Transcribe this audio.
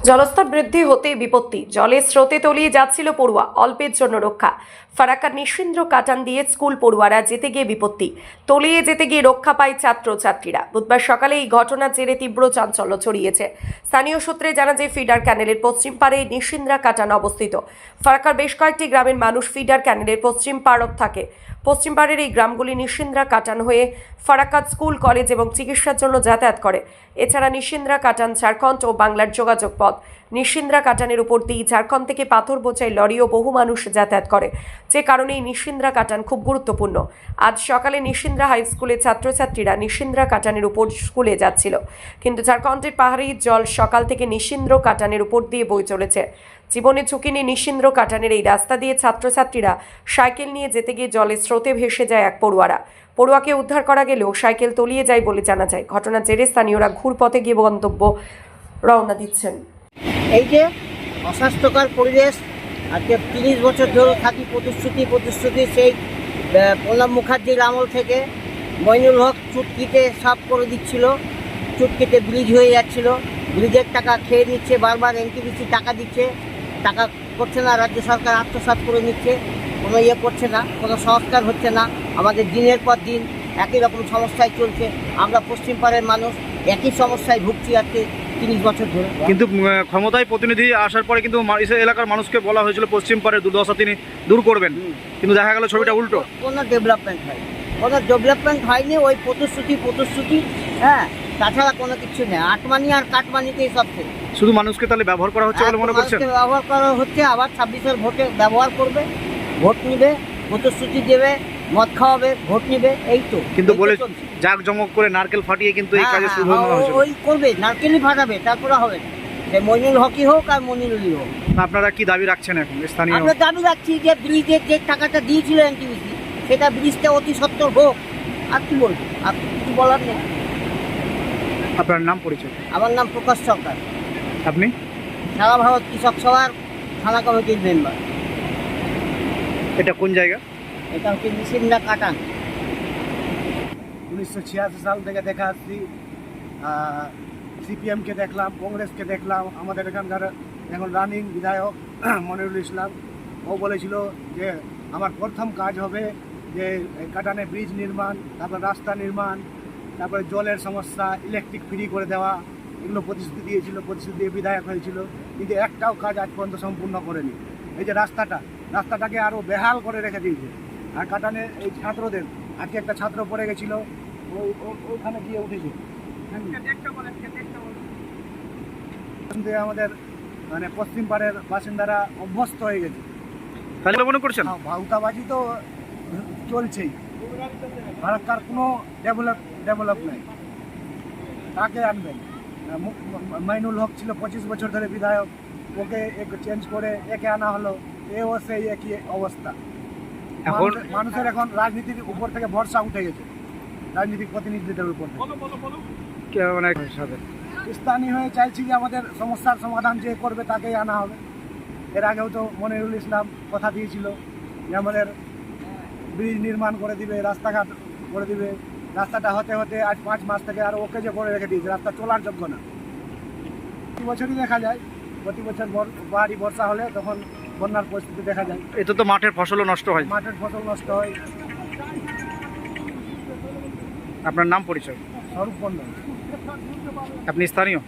জলস্তর বৃদ্ধি হতে বিপত্তি, জলের স্রোতে তলিয়ে যাচ্ছিল পড়ুয়া, অল্পের জন্য রক্ষা। ফারাক্কার নিশীন্দ্র কাটান দিয়ে স্কুল পড়ুয়ারা যেতে গিয়ে বিপত্তি, তলিয়ে যেতে গিয়ে রক্ষা পায় ছাত্রছাত্রীরা। বুধবার সকালে এই ঘটনার জেরে তীব্র চাঞ্চল্য ছড়িয়েছে। স্থানীয় সূত্রে জানা যায় ফিডার ক্যানেলের পশ্চিম পাড়ে নিশীন্দ্রা কাটান অবস্থিত। ফারাক্কার বেশ কয়েকটি গ্রামের মানুষ ফিডার ক্যানেলের পশ্চিম পাড়ত থাকে। পশ্চিম পাড়ের এই গ্রামগুলি নিশীন্দ্রা কাটান হয়ে ফারাক্কার স্কুল, কলেজ এবং চিকিৎসার জন্য যাতায়াত করে। এছাড়া নিশীন্দ্রা কাটান ঝাড়খণ্ড ও বাংলার যোগাযোগ পথ। নিশীন্দ্রা কাটানের উপর দিয়ে ঝাড়খণ্ড থেকে পাথর বোঝাই লরি ও বহু মানুষ যাতায়াত করে, যে কারণে এই নিশীন্দ্রা কাটান খুব গুরুত্বপূর্ণ। আজ সকালে নিশীন্দ্রা হাই স্কুলের ছাত্রছাত্রীরা নিশীন্দ্রা কাটানের উপর স্কুলে যাচ্ছিল, কিন্তু ঝাড়খণ্ডের পাহাড়ি জল সকাল থেকে নিশীন্দ্র কাটানের উপর দিয়ে বয়ে চলেছে। জীবনের ঝুঁকি নিয়ে নিশীন্দ্র কাটানের এই রাস্তা দিয়ে ছাত্রছাত্রীরা সাইকেল নিয়ে যেতে গিয়ে জলের স্রোতে ভেসে যায় এক পড়ুয়াকে উদ্ধার করা গেলেও সাইকেল তলিয়ে যায় বলে জানা যায়। ঘটনার জেরে স্থানীয়রা ঘুরপথে গিয়ে গন্তব্য রওনা দিচ্ছেন। এই যে অস্বাস্থ্যকর পরিবেশ, আজকে 30 বছর ধরে থাকি প্রতিশ্রুতি সেই প্রণব মুখার্জির আমল থেকে মইনুল হক চুটকিতে সাফ করে দিচ্ছিল। চুটকিতে ব্রিজ হয়ে যাচ্ছিল, ব্রিজের টাকা খেয়ে নিচ্ছে, বারবার এনটিপিসি টাকা দিচ্ছে, টাকা করছে না। রাজ্য সরকার আত্মসাৎ করে নিচ্ছে, কোনো করছে না, কোনো সংস্কার হচ্ছে না। আমাদের দিনের পর দিন একই রকম সমস্যায় চলছে। আমরা পশ্চিম পাড়ের মানুষ একই সমস্যায় ভুগছি আজকে 30 বছর ধরে। কিন্তু ক্ষমতায় প্রতিনিধি আসার পরে কিন্তু এলাকার মানুষকে বলা হয়েছিল পশ্চিম পাড়ের দুর্দশা তিনি দূর করবেন, কিন্তু দেখা গেল ছবিটা উল্টো। কোনো ডেভেলপমেন্ট হয়নি, ওই প্রতিশ্রুতি। হ্যাঁ, তাছাড়া কোনো কিছু নেই। আটমানি আর কাটমানিতেই সব থেকে। শুধু মানুষকে তাহলে ব্যবহার করা হচ্ছে বলে মনে করছেন? ব্যবহার করা হচ্ছে, আবার 26-এর ভোটে ব্যবহার করবে, ভোট নিবে, প্রতিশ্রুতি দেবে, মদ খাওয়াবে, ভোট নিবে, এই তো। কিন্তু বলে জাঁকজমক করে নারকেল ফাটিয়ে কিন্তু এই কাজে শুরু হয়েছে। ওই করবে, নারকেলই ফাটাবে, তারপরে হবে না। সে মইনুল হকই হোক আর মনিরুলই হোক। আপনারা কি দাবি রাখছেন এখন স্থানীয়? আমরা দাবি রাখছি যে ব্রিজের যে টাকাটা দিয়েছিল এনটিপিসি, সেটা ব্রিজটা অতি সত্বর হোক। আর কি বলবো, আর কিছু বলার নেই। আপনার নাম পরিচয়? আমার নাম প্রকাশ সরকার। আপনি? সারা ভারত কৃষক সভার থানা কমিটির মেম্বার। এটা কোন জায়গা? এটা হচ্ছে নিশীন্দ্রা কাটান। 1986 সাল থেকে দেখা আসছি। সিপিএমকে দেখলাম, কংগ্রেসকে দেখলাম। আমাদের এখানকার এখন রানিং বিধায়ক মনিরুল ইসলাম, ও বলেছিল যে আমার প্রথম কাজ হবে যে কাটানে ব্রিজ নির্মাণ, তারপর রাস্তা নির্মাণ, তারপরে জলের সমস্যা, ইলেকট্রিক ফ্রি করে দেওয়া, এগুলো প্রতিশ্রুতি দিয়েছিল, প্রতিশ্রুতি দিয়ে বিধায়ক হয়েছিল। কিন্তু একটাও কাজ আজ পর্যন্ত সম্পূর্ণ করেনি। এই যে রাস্তাটাকে আরও বেহাল করে রেখে দিয়েছে। আর কাটানে এই ছাত্রদের, আজকে একটা ছাত্র পড়ে গেছিল, ওখানে গিয়ে উঠেছে। আমাদের মানে পশ্চিম পাড়ের বাসিন্দারা অভ্যস্ত হয়ে গেছে। তাহলে মনে করছেন ভাউতাবাজি তো চলছেই, ফারাক্কার কোনো ডেভেলপ নেই। কাকে আনবেন? মাইনুল হক ছিল 25 বছর ধরে বিধায়ক, ওকে চেঞ্জ করে একে আনা হলো, এও সেই একই অবস্থা। এখন মানুষের এখন রাজনীতির উপর থেকে ভরসা উঠে গেছে, রাজনৈতিক প্রতিনিধিদের উপর। স্থানীয় হয়ে চাইছি যে আমাদের সমস্যার সমাধান যে করবে তাকেই আনা হবে। এর আগেও তো মনিরুল ইসলাম কথা দিয়েছিল যে আমাদের ব্রিজ নির্মাণ করে দিবে, রাস্তাঘাট করে দিবে। রাস্তাটা হতে আজ 5 মাস থেকে আর ওকে যে করে রেখে দিয়েছে, রাস্তা চলার যোগ্য না। প্রতি বছরই দেখা যায়, প্রতি বছর বাড়ি বর্ষা হলে তখন বন্যার পরিস্থিতি দেখা যায়। এতে তো মাঠের ফসলও নষ্ট হয়। মাঠের ফসল নষ্ট হয়। আপনার নাম পরিচয়? স্বরূপ মণ্ডল। আপনি স্থানীয়?